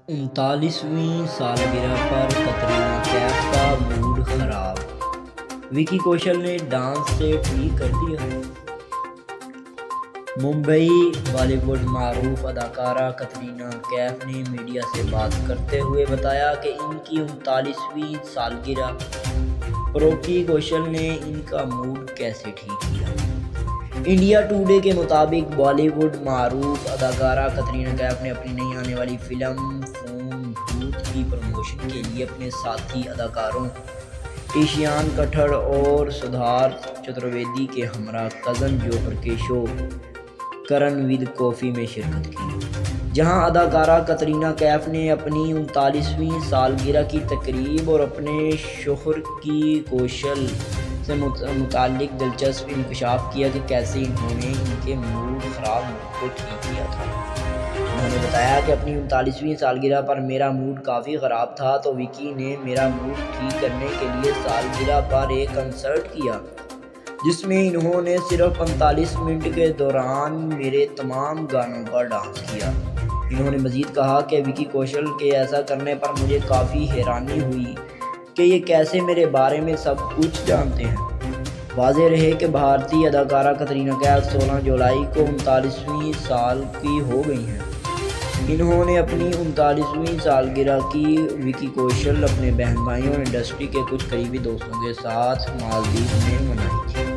39ویں سالگرہ پر کترینہ کیف کا موڈ خراب، وکی کوشل نے ڈانس سے ٹھیک کر دیا۔ ممبئی بالی ووڈ معروف اداکارہ کترینہ کیف نے میڈیا سے بات کرتے ہوئے بتایا کہ ان کی 39ویں سالگرہ پر وکی کوشل نے ان کا موڈ کیسے ٹھیک کیا۔ انڈیا ٹوڈے کے مطابق بالی ووڈ معروف اداکارہ کترینہ کیف نے اپنی نئی آنے والی فلم فون بھوت کی پروموشن کے لیے اپنے ساتھی اداکاروں ایشیان کٹھڑ اور سدھارتھ چترویدی کے ہمراہ کزن جوہر کے شو کرن ود کافی میں شرکت کی، جہاں اداکارہ کترینہ کیف نے اپنی 39ویں سالگرہ کی تقریب اور اپنے شوہر وکی کوشل سے متعلق دلچسپ انکشاف کیا کہ کیسے انہوں نے ان کے موڈ خراب موڈ کو ٹھیک کیا تھا۔ انہوں نے بتایا کہ اپنی 39ویں سالگرہ پر میرا موڈ کافی خراب تھا تو وکی نے میرا موڈ ٹھیک کرنے کے لیے سالگرہ پر ایک کنسرٹ کیا، جس میں انہوں نے صرف 45 منٹ کے دوران میرے تمام گانوں پر ڈانس کیا۔ انہوں نے مزید کہا کہ وکی کوشل کے ایسا کرنے پر مجھے کافی حیرانی ہوئی کہ یہ کیسے میرے بارے میں سب کچھ جانتے ہیں۔ واضح رہے کہ بھارتی اداکارہ کترینہ کیف 16 جولائی کو 39ویں سال کی ہو گئی ہیں۔ انہوں نے اپنی 39ویں سالگرہ کی وکی کوشل، اپنے بہن بھائیوں اور انڈسٹری کے کچھ قریبی دوستوں کے ساتھ مالدیپ میں منائی تھی۔